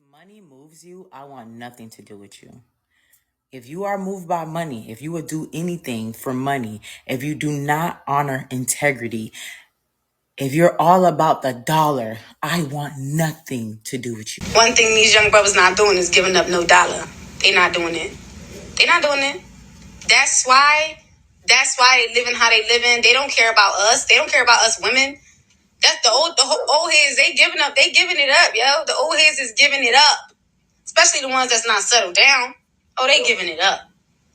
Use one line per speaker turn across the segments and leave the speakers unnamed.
money moves you, I want nothing to do with you. If you are moved by money, if you would do anything for money, if you do not honor integrity, if you're all about the dollar, I want nothing to do with you.
One thing these young brothers not doing is giving up no dollar. They not doing it. They not doing it. That's why they living how they living. They don't care about us. They don't care about us women. That's old heads. They giving up. They giving it up, yo. The old heads is giving it up. Especially the ones that's not settled down. Oh, they giving it up.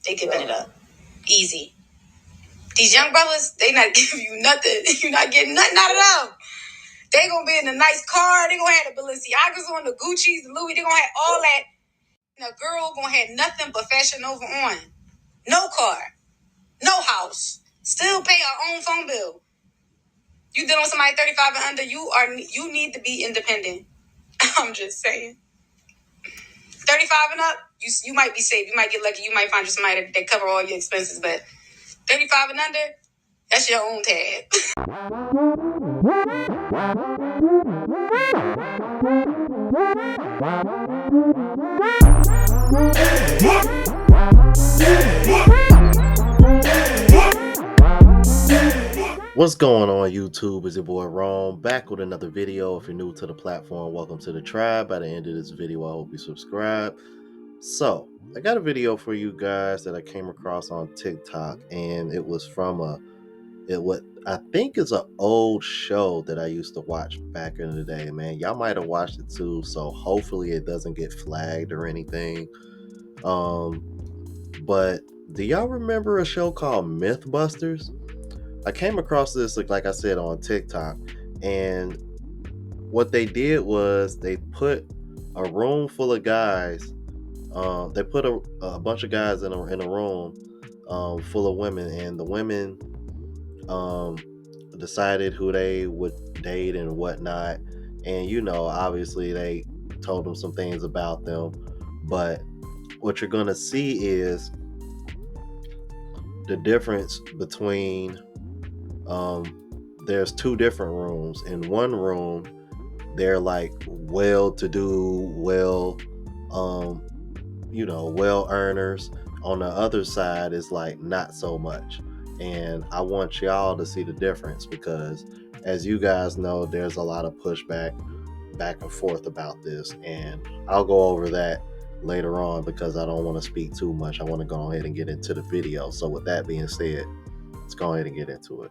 They giving it up. Easy. These young brothers, they not giving you nothing. You're not getting nothing out of them. They gonna be in a nice car. They gonna have the Balenciagas on, the Gucci's, the Louis. They gonna have all that. And a girl gonna have nothing but Fashion Nova on. No car. No house. Still pay our own phone bill. You dealing with somebody 35 and under, you need to be independent. I'm just saying. 35 and up, you might be safe. You might get lucky. You might find you somebody that cover all your expenses. But 35 and under, that's your own tab.
What's going on YouTube? It's your boy Rome back with another video. If you're new to the platform, welcome to the tribe. By the end of this video, I hope you subscribe. So I got a video for you guys that I came across on TikTok, and it was from what I think is an old show that I used to watch back in the day. Man, y'all might have watched it too, so hopefully it doesn't get flagged or anything. But do y'all remember a show called Mythbusters? I came across this, like I said, on TikTok, and what they did was they put a room full of guys. They put a bunch of guys in a room full of women, and the women decided who they would date and whatnot. And obviously they told them some things about them, but what you're gonna see is the difference between there's two different rooms. In one room, they're like well-to-do, well earners. On the other side is like not so much. And I want y'all to see the difference, because as you guys know, there's a lot of pushback back and forth about this, and I'll go over that later on because I don't want to speak too much. I want to go ahead and get into the video. So with that being said, let's go ahead and get into it.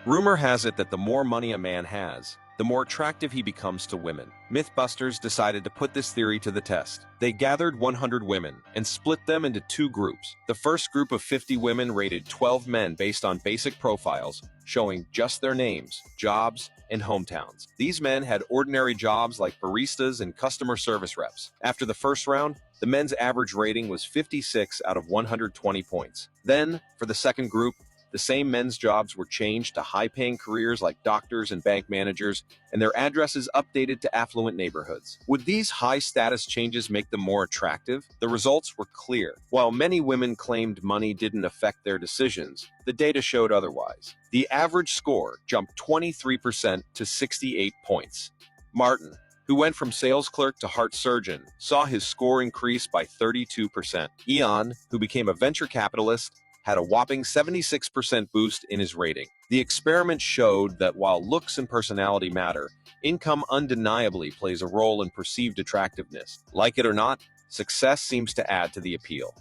Rumor has it that the more money a man has, the more attractive he becomes to women. Mythbusters decided to put this theory to the test. They gathered 100 women and split them into two groups. The first group of 50 women rated 12 men based on basic profiles, showing just their names, jobs, and hometowns. These men had ordinary jobs like baristas and customer service reps. After the first round, the men's average rating was 56 out of 120 points. Then, for the second group, the same men's jobs were changed to high-paying careers like doctors and bank managers, and their addresses updated to affluent neighborhoods. Would these high-status changes make them more attractive? The results were clear. While many women claimed money didn't affect their decisions, the data showed otherwise. The average score jumped 23% to 68 points. Martin, who went from sales clerk to heart surgeon, saw his score increase by 32%. Ian, who became a venture capitalist, had a whopping 76% boost in his rating. The experiment showed that while looks and personality matter, income undeniably plays a role in perceived attractiveness. Like it or not, success seems to add to the appeal.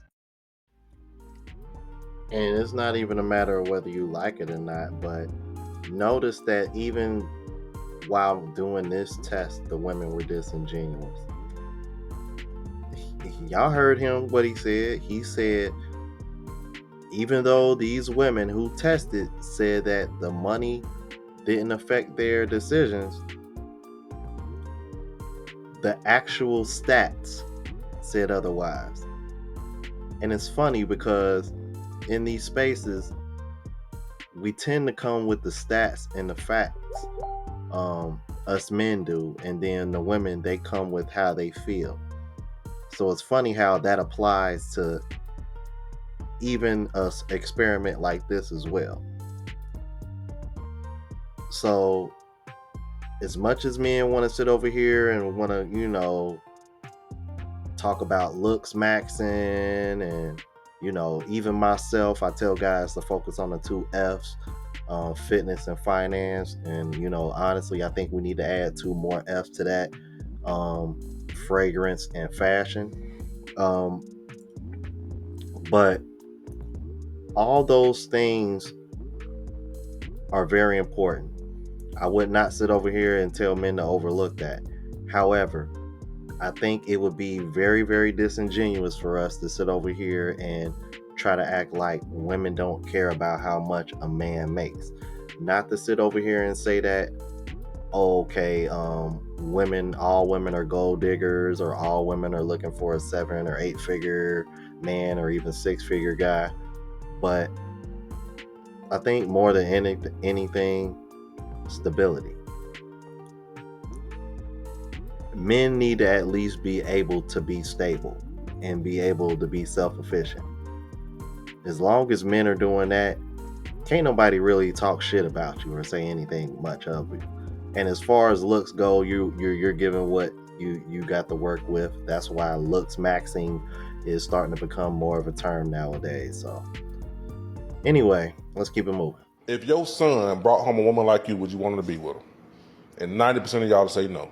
And it's not even a matter of whether you like it or not, but notice that even while doing this test, the women were disingenuous. Y'all heard him, what he said. He said, even though these women who tested said that the money didn't affect their decisions, the actual stats said otherwise. And it's funny because in these spaces, we tend to come with the stats and the facts. Us men do, and then the women, they come with how they feel. So it's funny how that applies to even a experiment like this as well. So as much as men want to sit over here and want to talk about looks maxing, and even myself, I tell guys to focus on the two F's, fitness and finance. And honestly, I think we need to add two more F's to that, fragrance and fashion. But all those things are very important. I would not sit over here and tell men to overlook that. However, I think it would be very, very disingenuous for us to sit over here and try to act like women don't care about how much a man makes. Not to sit over here and say that, oh, okay, all women are gold diggers, or all women are looking for a 7 or 8 figure man, or even 6-figure guy. But I think more than anything, stability. Men need to at least be able to be stable and be able to be self-efficient. As long as men are doing that, can't nobody really talk shit about you or say anything much of you. And as far as looks go, you're given what you got to work with. That's why looks maxing is starting to become more of a term nowadays. So anyway, let's keep it moving.
If your son brought home a woman like you, would you want him to be with him? And 90% of y'all say no.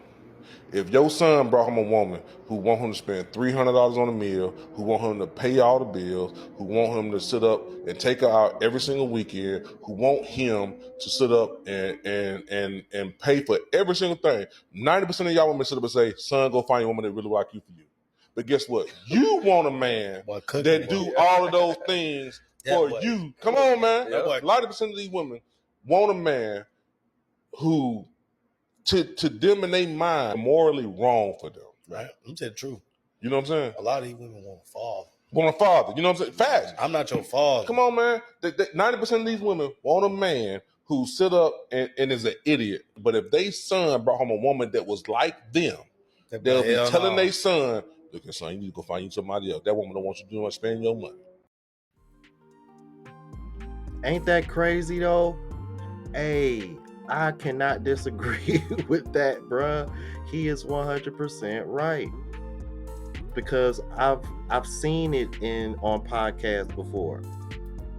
If your son brought home a woman who want him to spend $300 on a meal, who want him to pay all the bills, who want him to sit up and take her out every single weekend, who want him to sit up and pay for every single thing, 90% of y'all women sit up and say, son, go find a woman that really like you for you. But guess what? You want a man that do all of those things for you. Come on, man. 90% of these women want a man who, to them in their mind, morally wrong for them.
Right. I'm telling the truth.
You know what I'm saying?
A lot of these women want a father.
Want a father. You know what I'm saying? Facts.
I'm not your father.
Come on, man. 90% of these women want a man who sit up and is an idiot. But if they son brought home a woman that was like them, they'll be telling their son, look, son, you need to go find you somebody else. That woman don't want you to do much spending your money.
Ain't that crazy though? Hey, I cannot disagree with that, bruh. He is 100% right. Because I've seen it on podcasts before,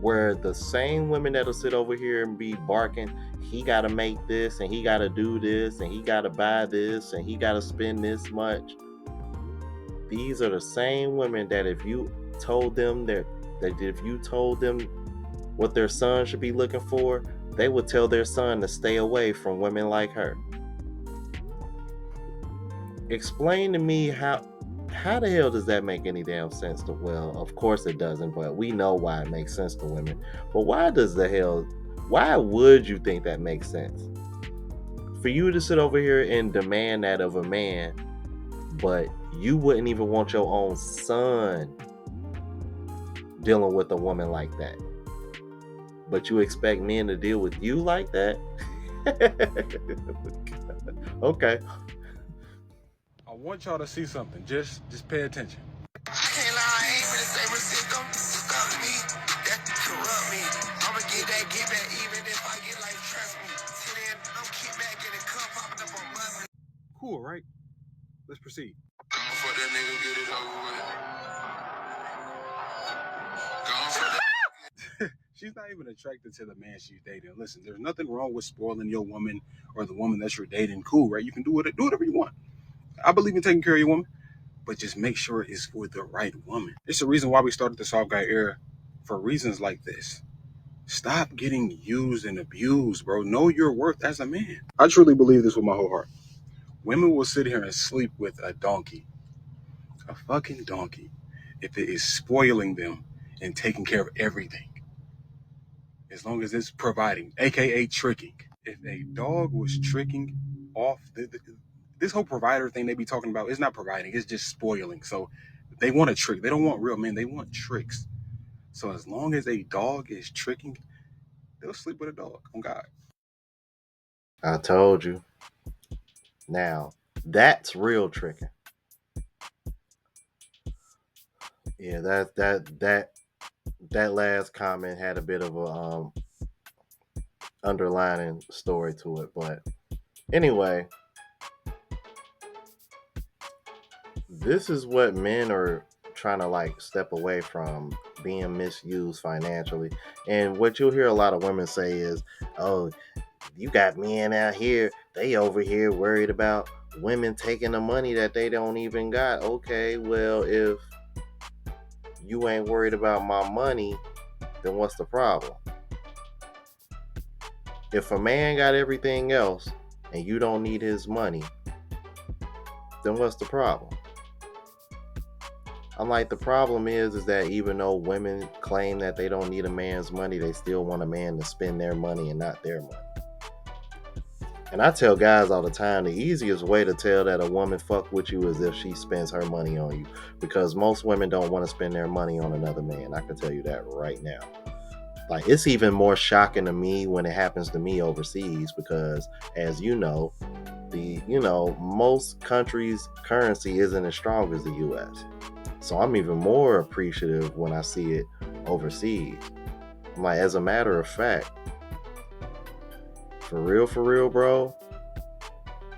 where the same women that'll sit over here and be barking, he gotta make this, and he gotta do this, and he gotta buy this, and he gotta spend this much. These are the same women that if you told them what their son should be looking for, they would tell their son to stay away from women like her. Explain to me how the hell does that make any damn sense to? Well, of course it doesn't, but we know why it makes sense to women. But why would you think that makes sense? For you to sit over here and demand that of a man, but you wouldn't even want your own son dealing with a woman like that. But you expect men to deal with you like that? Okay.
I want y'all to see something. Just pay attention.
I can't lie, I ain't for the same system. Stop me, that corrupt me. I'ma get back even if I get like trust me. Sit in, I'm keep back getting cup popping up on button.
Cool, right? Let's proceed.
Gone for that nigga, get it over with. Gone for that.
She's not even attracted to the man she's dating. Listen, there's nothing wrong with spoiling your woman or the woman that you're dating. Cool, right? You can do whatever you want. I believe in taking care of your woman, but just make sure it's for the right woman. It's the reason why we started the Soft Guy era, for reasons like this. Stop getting used and abused, bro. Know your worth as a man. I truly believe this with my whole heart. Women will sit here and sleep with a donkey, a fucking donkey, if it is spoiling them and taking care of everything. As long as it's providing, aka tricking. If a dog was tricking off this whole provider thing they be talking about is not providing, it's just spoiling. So they want a trick. They don't want real men, they want tricks. So as long as a dog is tricking, they'll sleep with a dog. On God.
I told you. Now, that's real tricking. Yeah, that last comment had a bit of a underlining story to it, but anyway, This is what men are trying to like step away from, being misused financially. And what you'll hear a lot of women say is, oh, you got men out here, they over here worried about women taking the money that they don't even got. Okay, well, if you ain't worried about my money, then what's the problem? If a man got everything else and you don't need his money, then what's the problem? I'm like, the problem is that even though women claim that they don't need a man's money, they still want a man to spend their money and not their money. And I tell guys all the time, the easiest way to tell that a woman fuck with you is if she spends her money on you. Because most women don't want to spend their money on another man. I can tell you that right now. Like, it's even more shocking to me when it happens to me overseas, because as you know, most countries' currency isn't as strong as the US. So I'm even more appreciative when I see it overseas. I'm like, as a matter of fact, for real, bro,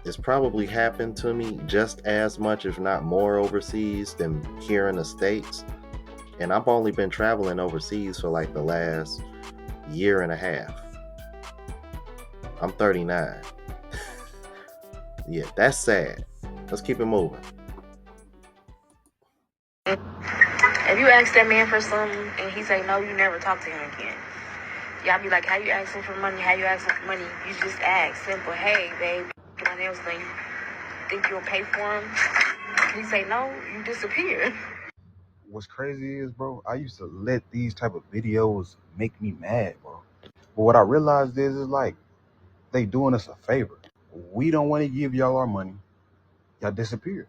it's probably happened to me just as much, if not more, overseas than here in the States. And I've only been traveling overseas for like the last year and a half. I'm 39. Yeah, that's sad. Let's keep it moving.
If you ask that man for something and he say no, you never talk to him again. Y'all be like, how you asking for money? How you asking for money? You just ask, simple. Hey, babe, my nails done. You think you'll pay for him? He say no, you disappear.
What's crazy is, bro, I used to let these type of videos make me mad, bro. But what I realized is like, they doing us a favor. We don't want to give y'all our money. Y'all disappear.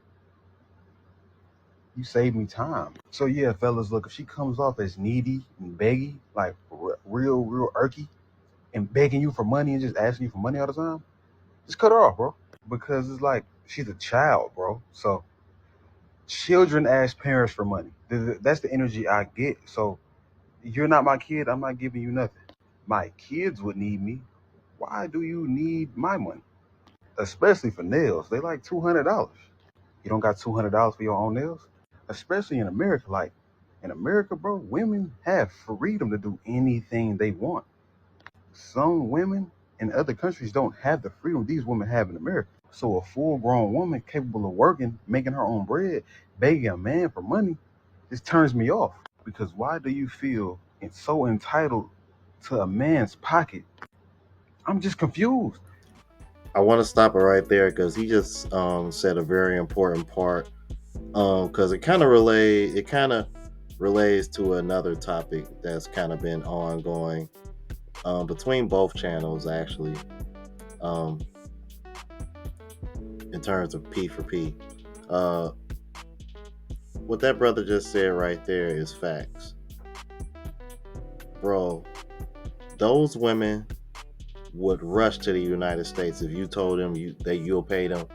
You save me time. So yeah, fellas, look, if she comes off as needy and beggy, like real irky, and begging you for money and just asking you for money all the time, just cut her off, bro. Because it's like, she's a child, bro. So children ask parents for money. That's the energy I get. So you're not my kid, I'm not giving you nothing. My kids would need me. Why do you need my money? Especially for nails. They like $200. You don't got $200 for your own nails? Especially in America. Like, in America, bro, women have freedom to do anything they want. Some women in other countries don't have the freedom these women have in America. So a full-grown woman capable of working, making her own bread, begging a man for money, this turns me off. Because why do you feel so entitled to a man's pocket? I'm just confused.
I want to stop it right there because he just said a very important part. Because it kind of relates to another topic that's kind of been ongoing between both channels, actually, um, in terms of P for P. What that brother just said right there is facts. Bro, those women would rush to the United States if you told them that you'll pay them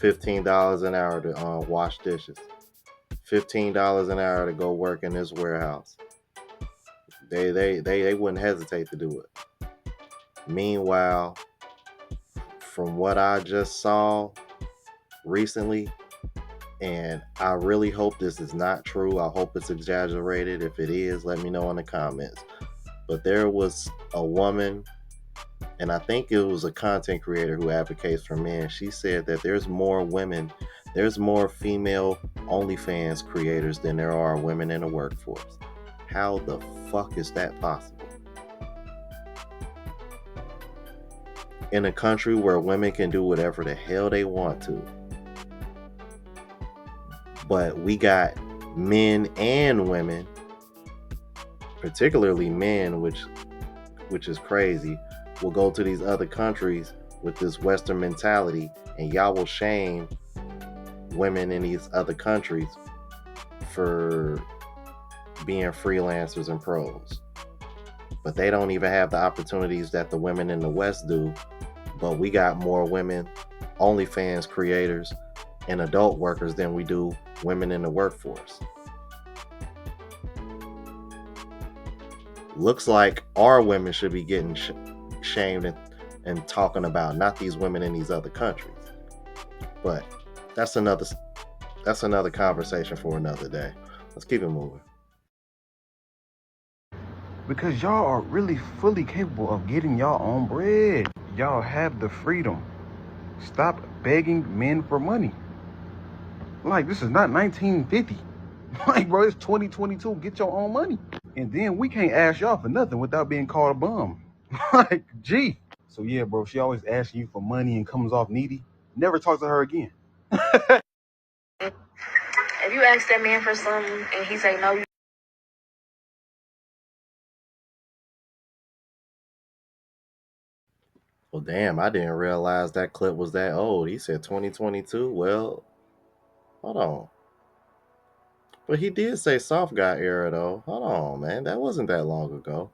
$15 an hour to wash dishes, $15 an hour to go work in this warehouse. They wouldn't hesitate to do it. Meanwhile, from what I just saw recently, and I really hope this is not true, I hope it's exaggerated. If it is, let me know in the comments. But there was a woman, and I think it was a content creator who advocates for men. She said that there's more female OnlyFans creators than there are women in the workforce. How the fuck is that possible? In a country where women can do whatever the hell they want to. But we got men and women, particularly men, which is crazy, will go to these other countries with this Western mentality, and y'all will shame women in these other countries for being freelancers and pros. But they don't even have the opportunities that the women in the West do. But we got more women OnlyFans creators and adult workers than we do women in the workforce. Looks like our women should be getting shamed and talking about, not these women in these other countries. But that's another that's another conversation for another day. Let's keep it moving.
Because y'all are really fully capable of getting y'all own bread. Y'all have the freedom. Stop begging men for money. Like, this is not 1950. Like, bro, it's 2022. Get your own money. And then we can't ask y'all for nothing without being called a bum. Like, gee. So, yeah, bro, she always asking you for money and comes off needy. Never talk to her again.
If you ask that man for something and he say no,
Well, damn, I didn't realize that clip was that old. He said 2022. Well, hold on. But he did say soft guy era though. Hold on, man. That wasn't that long ago.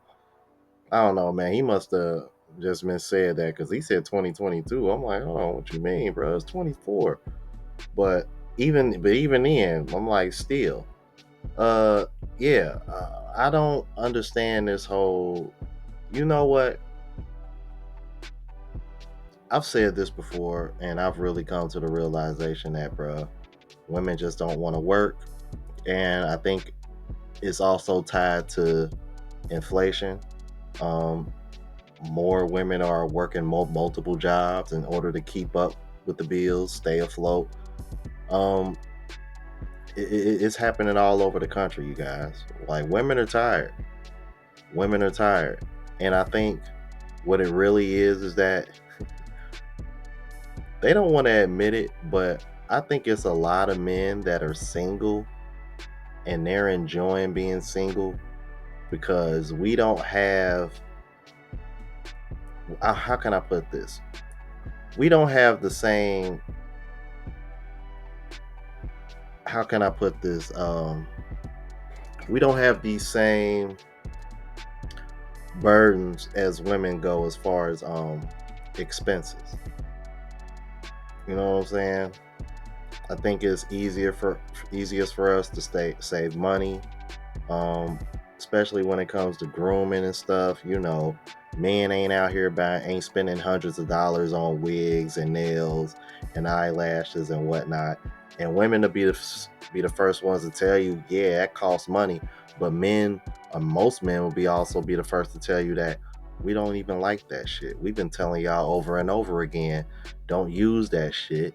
I don't know, man. He must have just said that because he said 2022. I'm like, hold on, what you mean, bro? It's 24. But even then, I'm like, still, uh, yeah. I don't understand this whole. You know what? I've said this before, and I've really come to the realization that, bro, women just don't want to work, and I think it's also tied to inflation. Um, More women are working multiple jobs in order to keep up with the bills, stay afloat. Um, it's happening all over the country, you guys. Like, women are tired. Women are tired, and I think what it really is that they don't want to admit it, but I think it's a lot of men that are single and they're enjoying being single because we don't have. How can I put this? We don't have the same. How can I put this? We don't have these same burdens as women go as far as expenses. You know what I'm saying? I think it's easiest for us to save money, um, especially when it comes to grooming and stuff. You know, men ain't spending hundreds of dollars on wigs and nails and eyelashes and whatnot. And women to be the first ones to tell you, yeah, that costs money. But men, most men will also be the first to tell you that we don't even like that shit. We've been telling y'all over and over again, don't use that shit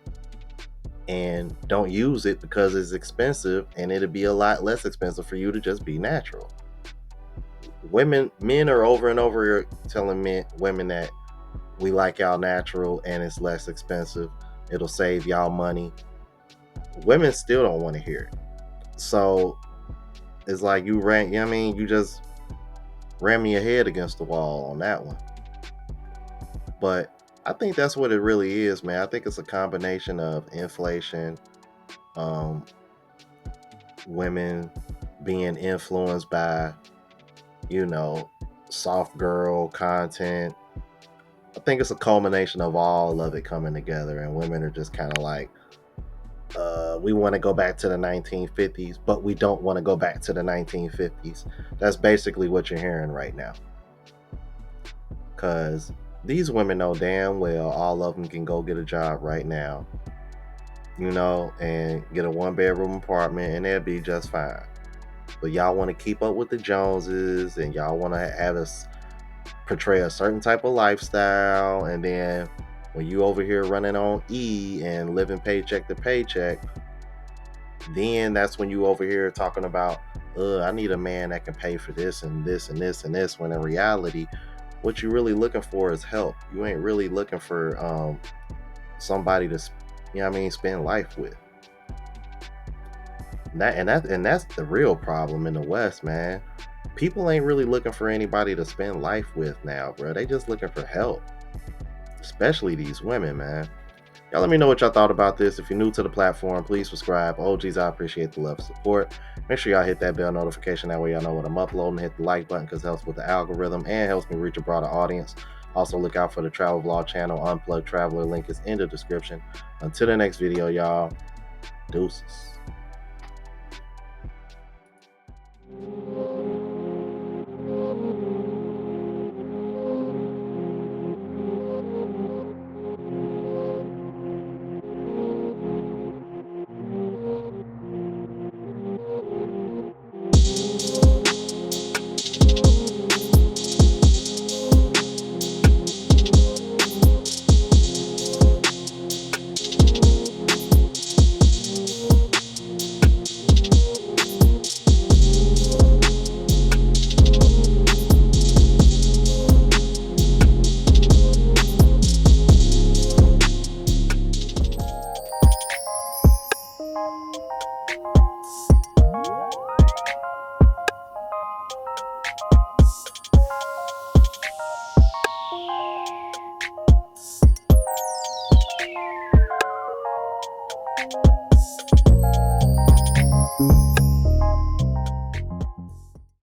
and don't use it because it's expensive and it'll be a lot less expensive for you to just be natural. Men are over and over here telling women that we like y'all natural and it's less expensive. It'll save y'all money. Women still don't want to hear it. So it's like you ran, you know what I mean? You just ran me your head against the wall on that one. But I think that's what it really is, man. I think it's a combination of inflation, um, women being influenced by, you know, soft girl content. I think it's a culmination of all of it coming together, and women are just kind of like, we want to go back to the 1950s, but we don't want to go back to the 1950s. That's basically what you're hearing right now. Because these women know damn well all of them can go get a job right now, you know, and get a 1 bedroom apartment, and they'll be just fine. But y'all want to keep up with the Joneses, and y'all want to have us portray a certain type of lifestyle, and then when you over here running on E and living paycheck to paycheck, then that's when you over here talking about, I need a man that can pay for this and this and this and this, when in reality, what you really looking for is help. You ain't really looking for somebody to, you know what I mean, spend life with. And that's the real problem in the West, man. People ain't really looking for anybody to spend life with now, bro. They just looking for help. Especially these women, man. Y'all let me know what y'all thought about this. If you're new to the platform, please subscribe. Oh, geez, I appreciate the love and support. Make sure y'all hit that bell notification. That way y'all know when I'm uploading. Hit the like button because it helps with the algorithm and helps me reach a broader audience. Also, look out for the travel vlog channel, Unplugged Traveler. Link is in the description. Until the next video, y'all. Deuces.